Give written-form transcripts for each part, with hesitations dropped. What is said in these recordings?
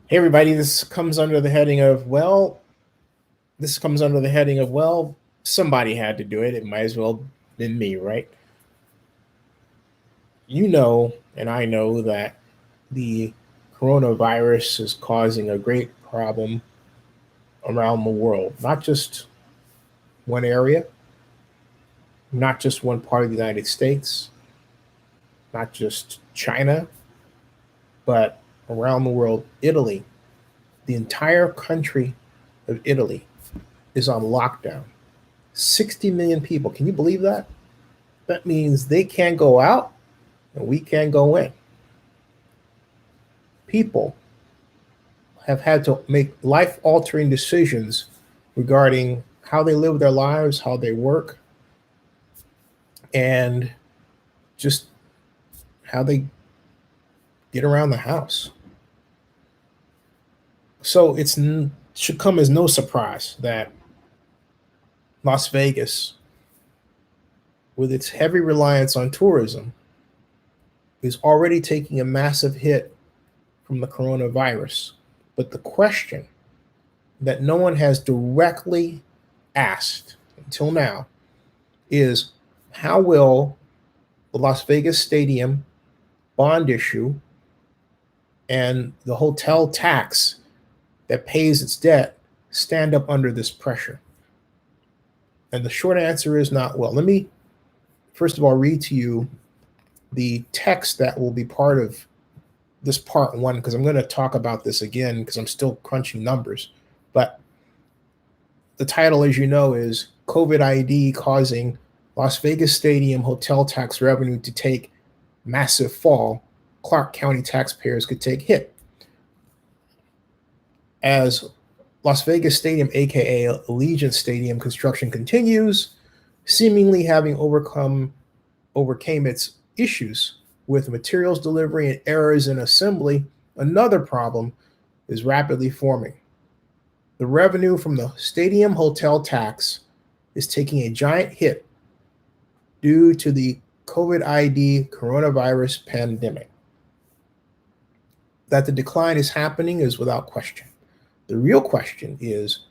Hey everybody, this comes under the heading of, well, somebody had to do it. It might as well been me, right? You know, and I know that the coronavirus is causing a great problem around the world, not just one area, not just one part of the United States, not just China, but around the world. Italy, the entire country of Italy is on lockdown. 60 million people. Can you believe that? That means they can't go out and we can't go in. People have had to make life altering decisions regarding how they live their lives, how they work, and just how they get around the house. So it should come as no surprise that Las Vegas, with its heavy reliance on tourism, is already taking a massive hit from the coronavirus. But the question that no one has directly asked until now is, how will the Las Vegas Stadium bond issue and the hotel tax that pays its debt stand up under this pressure? And the short answer is not well. Let me first of all read to you the text that will be part of this part one, because I'm going to talk about this again because I'm still crunching numbers. But the title, as you know, is COVID ID causing Las Vegas Stadium hotel tax revenue to take massive fall. Clark County taxpayers could take hit. As Las Vegas Stadium, aka Allegiant Stadium, construction continues, seemingly having overcame its issues with materials delivery and errors in assembly, another problem is rapidly forming. The revenue from the stadium hotel tax is taking a giant hit due to the COVID ID coronavirus pandemic. That the decline is happening is without question. The real question is,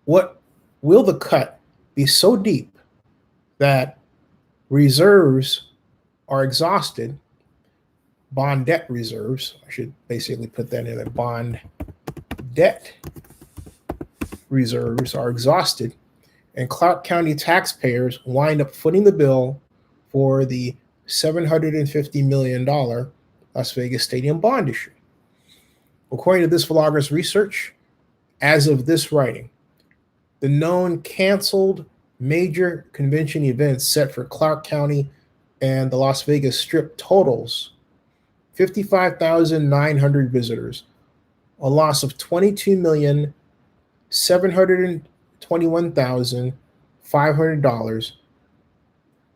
what will the cut be so deep that reserves are exhausted? Bond debt reserves, I should basically put that in there, bond debt reserves are exhausted, and Clark County taxpayers wind up footing the bill for the $750 million Las Vegas Stadium bond issue. According to this vlogger's research, as of this writing, the known canceled major convention events set for Clark County and the Las Vegas Strip totals 55,900 visitors, a loss of $22,721,500,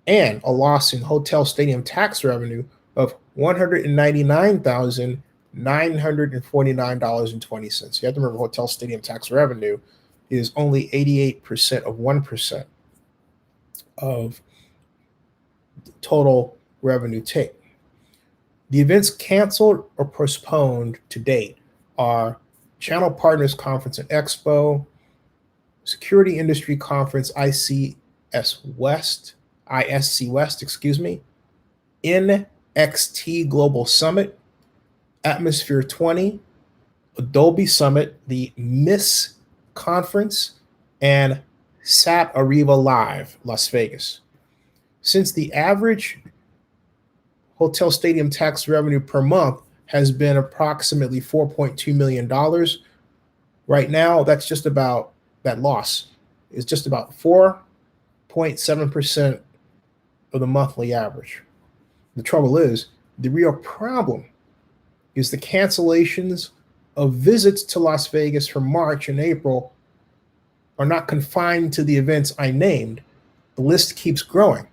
and a loss in hotel stadium tax revenue of $199,949.20. You have to remember, hotel stadium tax revenue is only 88% of 1% of total revenue take. The events canceled or postponed to date are Channel Partners Conference Expo, Security Industry Conference ISC West, NXT Global Summit, Atmosphere 20, Adobe Summit, the Miss Conference, and SAP Ariva Live, Las Vegas. Since the average hotel stadium tax revenue per month has been approximately $4.2 million, right now that's just about, that loss is just about 4.7% of the monthly average. The trouble is, the real problem is the cancellations of visits to Las Vegas for March and April are not confined to the events I named. The list keeps growing.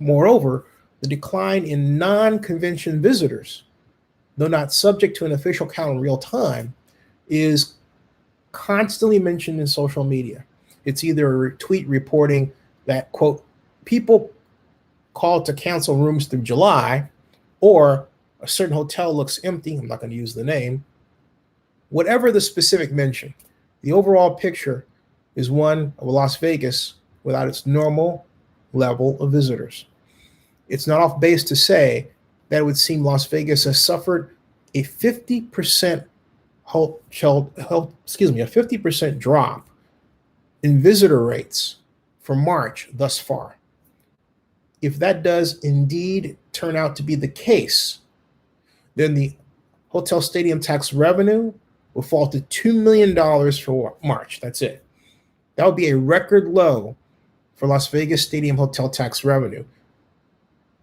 Moreover, the decline in non-convention visitors, though not subject to an official count in real time, is constantly mentioned in social media. It's either a tweet reporting that, quote, people called to cancel rooms through July, or a certain hotel looks empty, I'm not going to use the name, Whatever the specific mention, the overall picture is one of Las Vegas without its normal level of visitors. It's not off base to say that it would seem Las Vegas has suffered a 50% a 50% drop in visitor rates for March thus far. If that does indeed turn out to be the case, then the hotel stadium tax revenue will fall to $2 million for March. That's it. That would be a record low for Las Vegas stadium hotel tax revenue.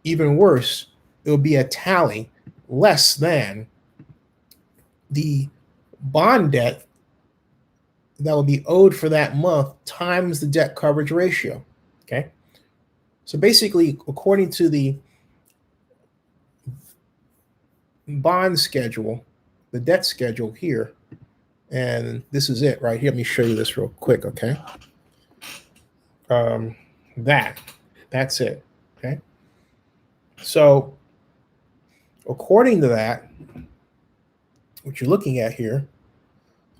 Even worse, it will be a tally less than the bond debt that will be owed for that month times the debt coverage ratio. Okay. So basically, according to the bond schedule, the debt schedule here, and this is it right here. Let me show you this real quick. Okay. That's it. Okay. So according to that, what you're looking at here,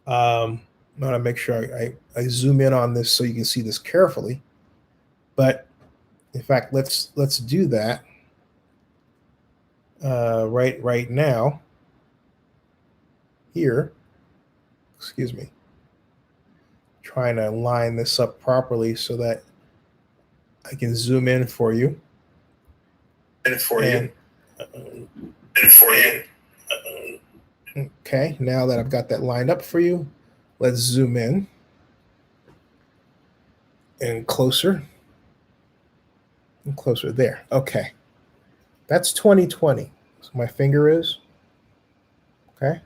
I'm going to make sure I zoom in on this so you can see this carefully. But in fact, let's do that right now here. Excuse me. Trying to line this up properly so that I can zoom in for you. Okay, now that I've got that lined up for you, let's zoom in and closer and closer there. Okay, that's 2020. So my finger is. Okay.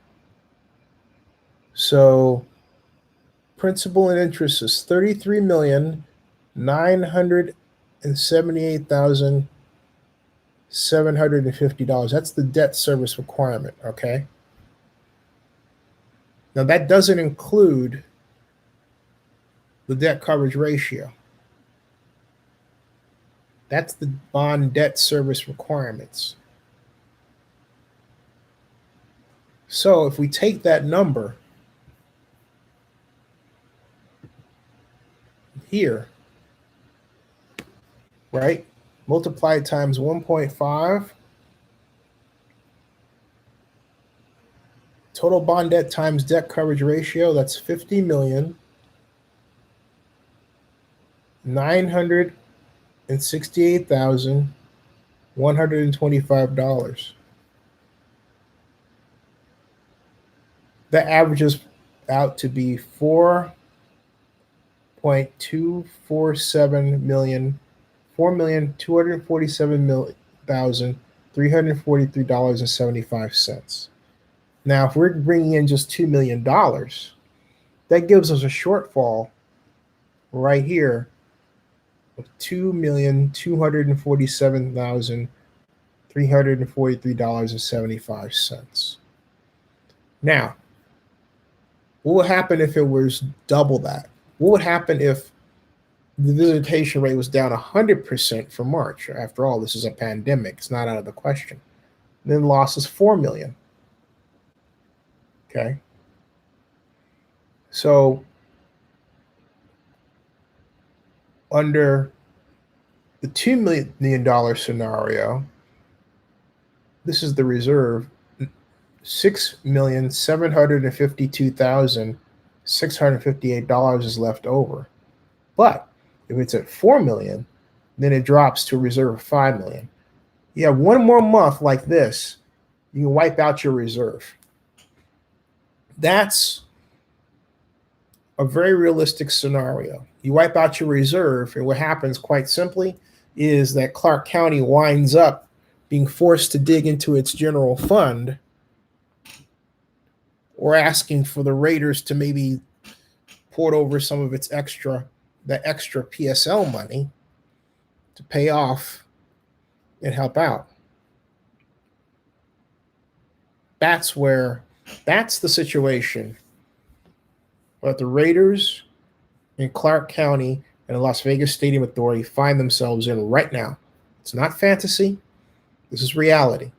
So principal and interest is $33,978,750. That's the debt service requirement. Okay. Now that doesn't include the debt coverage ratio. That's the bond debt service requirements. So if we take that number here, right, multiply it times 1.5, total bond debt times debt coverage ratio, that's $50,968,125. That averages out to be $4.247 million, $4,247,343.75. Now, if we're bringing in just $2 million, that gives us a shortfall right here of $2,247,343.75. Now, what would happen if it was double that? What would happen if the visitation rate was down 100% for March? After all, this is a pandemic. It's not out of the question. Then loss is $4 million. Okay. So under the $2 million scenario, this is the reserve, $6,752,658 is left over. But if it's at $4 million, then it drops to a reserve of $5 million. You have one more month like this, you can wipe out your reserve. That's a very realistic scenario. You wipe out your reserve, and what happens quite simply is that Clark County winds up being forced to dig into its general fund, or asking for the Raiders to maybe port over some of its extra PSL money to pay off and help out. That's the situation that the Raiders in Clark County and the Las Vegas Stadium Authority find themselves in right now. It's not fantasy. This is reality.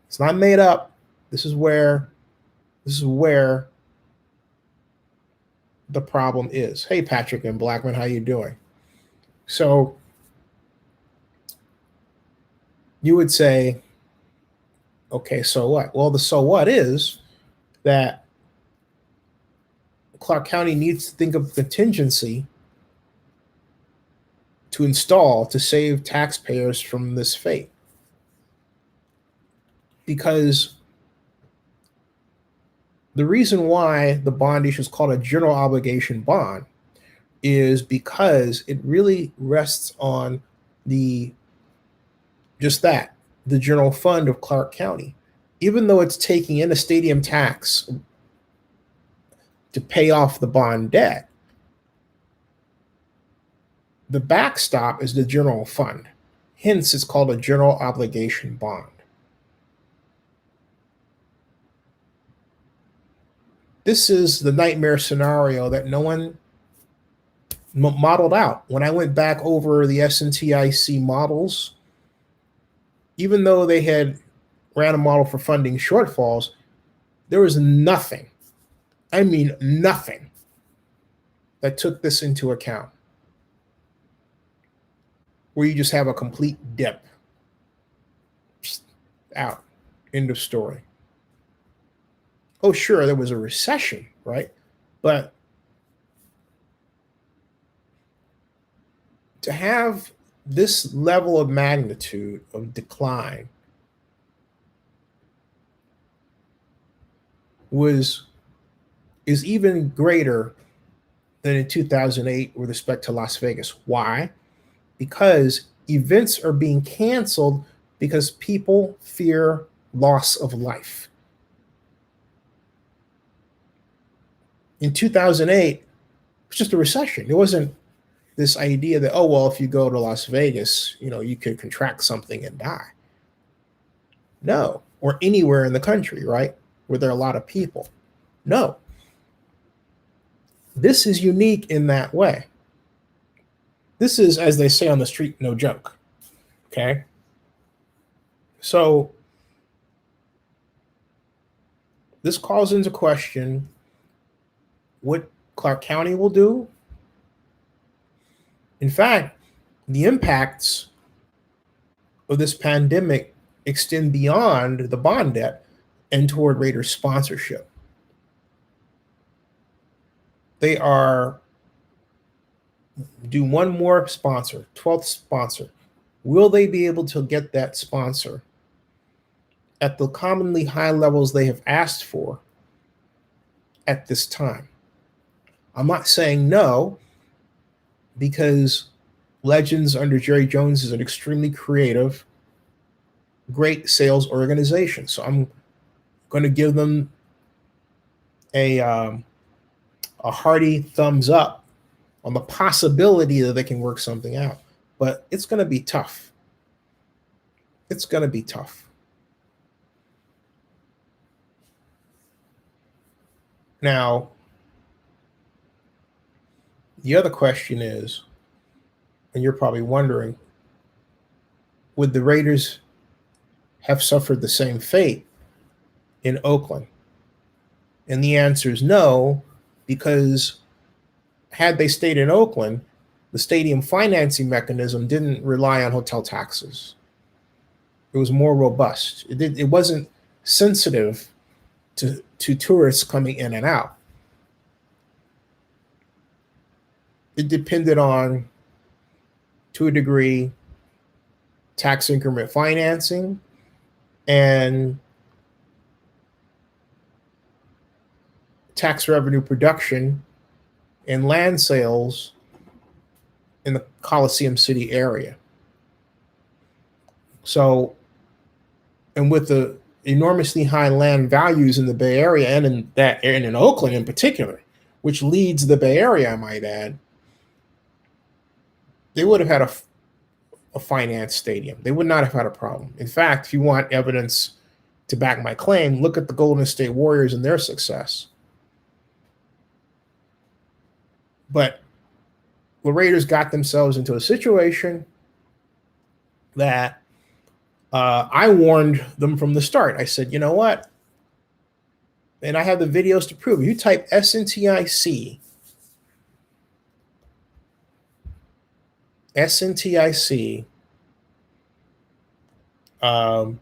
It's not made up. This is where the problem is. Hey, Patrick and Blackman, how you doing? So you would say, okay, so what? Well, the so what is that Clark County needs to think of contingency to install to save taxpayers from this fate. Because the reason why the bond issue is called a general obligation bond is because it really rests on the general fund of Clark County. Even though it's taking in a stadium tax to pay off the bond debt, the backstop is the general fund. Hence, it's called a general obligation bond. This is the nightmare scenario that no one modeled out. When I went back over the SNTIC models, even though they had ran a model for funding shortfalls, there was nothing, I mean nothing, that took this into account. Where you just have a complete dip. Just out. End of story. Oh, sure, there was a recession, right? But to have this level of magnitude of decline is even greater than in 2008 with respect to Las Vegas. Why? Because events are being canceled because people fear loss of life. In 2008, it was just a recession. It wasn't this idea that, oh, well, if you go to Las Vegas, you could contract something and die. No, or anywhere in the country, right? Where there are a lot of people. No. This is unique in that way. This is, as they say on the street, no joke. Okay? So this calls into question what Clark County will do. In fact, the impacts of this pandemic extend beyond the bond debt and toward Raiders sponsorship. They are do one more sponsor, 12th sponsor. Will they be able to get that sponsor at the commonly high levels they have asked for at this time? I'm not saying no, because Legends under Jerry Jones is an extremely creative, great sales organization. So I'm going to give them a hearty thumbs up on the possibility that they can work something out. But it's going to be tough. It's going to be tough. Now, the other question is, and you're probably wondering, would the Raiders have suffered the same fate in Oakland? And the answer is no, because had they stayed in Oakland, the stadium financing mechanism didn't rely on hotel taxes. It was more robust. It wasn't sensitive to tourists coming in and out. It depended on, to a degree, tax increment financing and tax revenue production and land sales in the Coliseum City area. So, and with the enormously high land values in the Bay Area and in Oakland in particular, which leads the Bay Area, I might add, they would have had a financed stadium. They would not have had a problem. In fact, if you want evidence to back my claim, look at the Golden State Warriors and their success. But the Raiders got themselves into a situation that I warned them from the start. I said, you know what? And I have the videos to prove. You type SNTIC SNTIC, and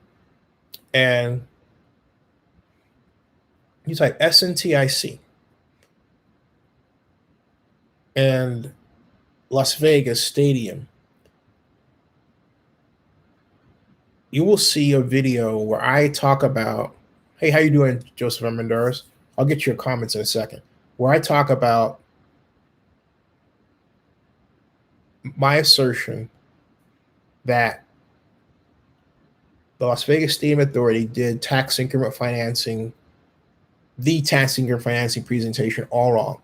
you type SNTIC and Las Vegas Stadium, you will see a video where I talk about, hey, how you doing, Joseph Armendariz? I'll get your comments in a second, where I talk about my assertion that the Las Vegas Stadium Authority did tax increment financing, the tax increment financing presentation all wrong,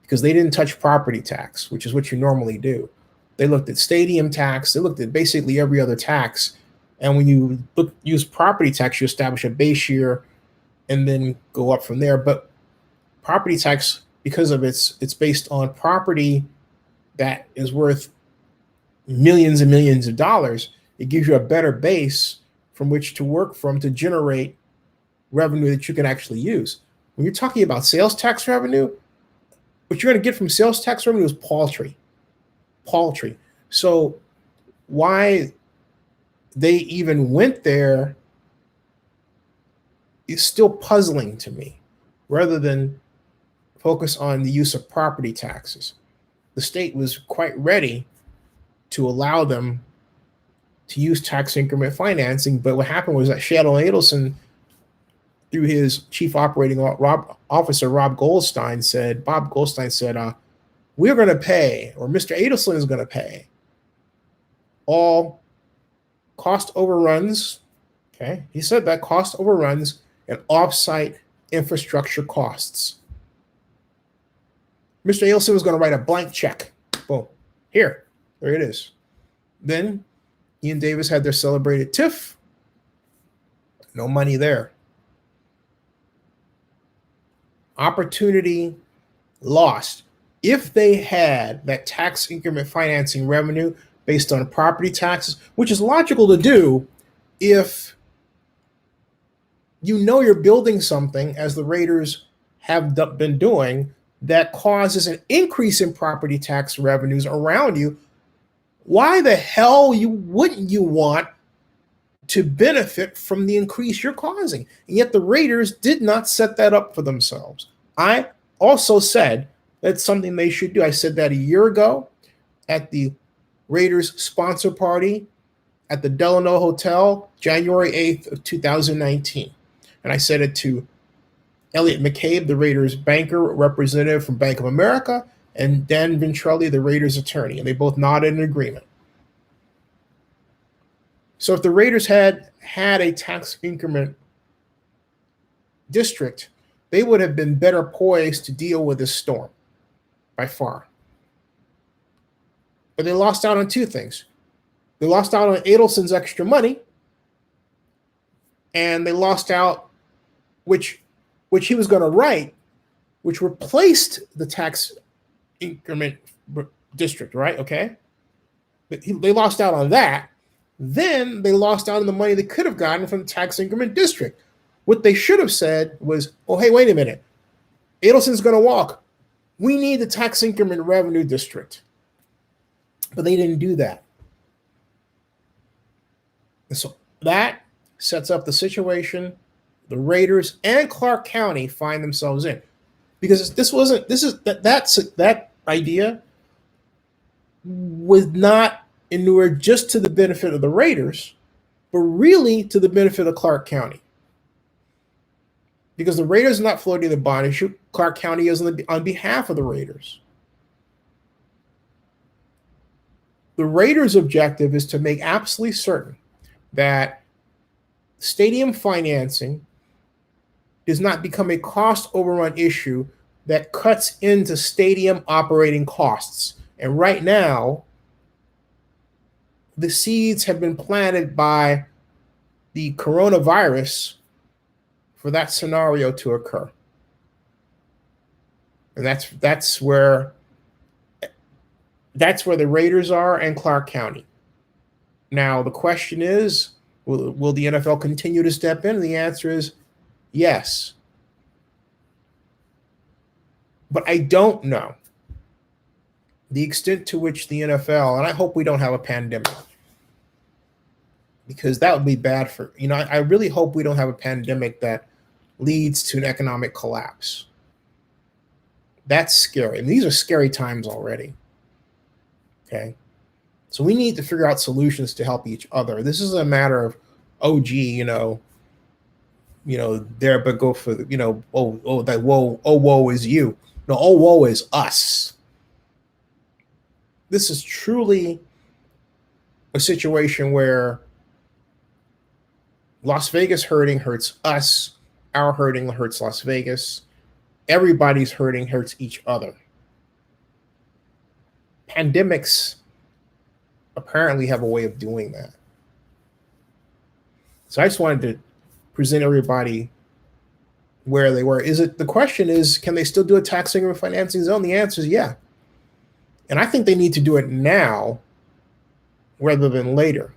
because they didn't touch property tax, which is what you normally do. They looked at stadium tax. They looked at basically every other tax. And when you use property tax, you establish a base year and then go up from there. But property tax, because of it's based on property that is worth millions and millions of dollars, it gives you a better base from which to work from to generate revenue that you can actually use. When you're talking about sales tax revenue, what you're going to get from sales tax revenue is paltry. So why they even went there is still puzzling to me, rather than focus on the use of property taxes. The state was quite ready to allow them to use tax increment financing, but what happened was that Shadow Adelson, through his chief operating officer, Bob Goldstein said, we're going to pay, or Mr. Adelson is going to pay all cost overruns. Okay. He said that cost overruns and offsite infrastructure costs. Mr. Adelson was going to write a blank check. Boom. There it is. Then Ian Davis had their celebrated TIF. No money there. Opportunity lost. If they had that tax increment financing revenue based on property taxes, which is logical to do if you know you're building something, as the Raiders have been doing, that causes an increase in property tax revenues around you, why the hell wouldn't you want to benefit from the increase you're causing? And yet the Raiders did not set that up for themselves. I also said that's something they should do. I said that a year ago at the Raiders sponsor party at the Delano Hotel, January 8th of 2019. And I said it to Elliot McCabe, the Raiders banker representative from Bank of America, and Dan Ventrelli, the Raiders attorney, and they both nodded in agreement. So if the Raiders had a tax increment district, they would have been better poised to deal with this storm by far. But they lost out on two things. They lost out on Adelson's extra money, and they lost out, which he was going to write, which replaced the tax increment district, right? Okay. But they lost out on that. Then they lost out on the money they could have gotten from the tax increment district. What they should have said was, oh, hey, wait a minute. Adelson's going to walk. We need the tax increment revenue district. But they didn't do that. And so that sets up the situation the Raiders and Clark County find themselves in. Because that idea was not inured just to the benefit of the Raiders, but really to the benefit of Clark County. Because the Raiders are not floating the bond issue, Clark County is on behalf of the Raiders. The Raiders' objective is to make absolutely certain that stadium financing does not become a cost overrun issue that cuts into stadium operating costs. And right now, the seeds have been planted by the coronavirus for that scenario to occur. And that's where the Raiders are and Clark County. Now, the question is, will the NFL continue to step in? And the answer is yes. But I don't know the extent to which the NFL, and I hope we don't have a pandemic, because that would be bad for, I really hope we don't have a pandemic that leads to an economic collapse. That's scary. And these are scary times already. Okay. So we need to figure out solutions to help each other. This is a matter of, oh, gee, there, but go for the, woe is you. No, oh, woe is us. This is truly a situation where Las Vegas hurting hurts us. Our hurting hurts Las Vegas. Everybody's hurting hurts each other. Pandemics apparently have a way of doing that. So I just wanted to present everybody where they were. The question is, can they still do a taxing and refinancing zone? The answer is yeah. And I think they need to do it now rather than later.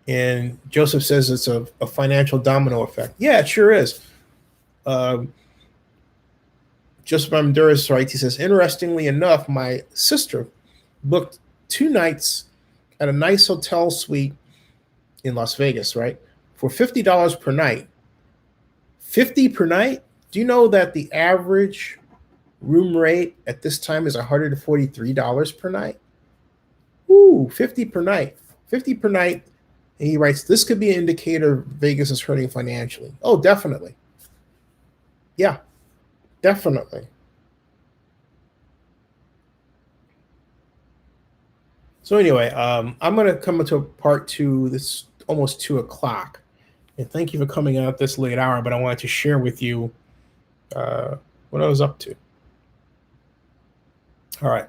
And Joseph says it's a financial domino effect. Yeah, it sure is. Joseph Amadeus writes, he says, interestingly enough, my sister booked 2 nights at a nice hotel suite in Las Vegas, right? For $50 per night. 50 per night? Do you know that the average room rate at this time is $143 per night? Ooh, 50 per night. 50 per night. And he writes, this could be an indicator Vegas is hurting financially. Oh, definitely. Yeah, definitely. So anyway, I'm going to come into part 2. This almost 2 o'clock. And thank you for coming out this late hour, but I wanted to share with you what I was up to. All right.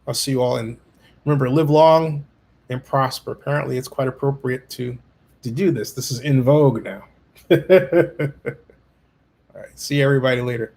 I'll see you all. And remember, live long and prosper. Apparently, it's quite appropriate to do this. This is in vogue now. All right. See everybody later.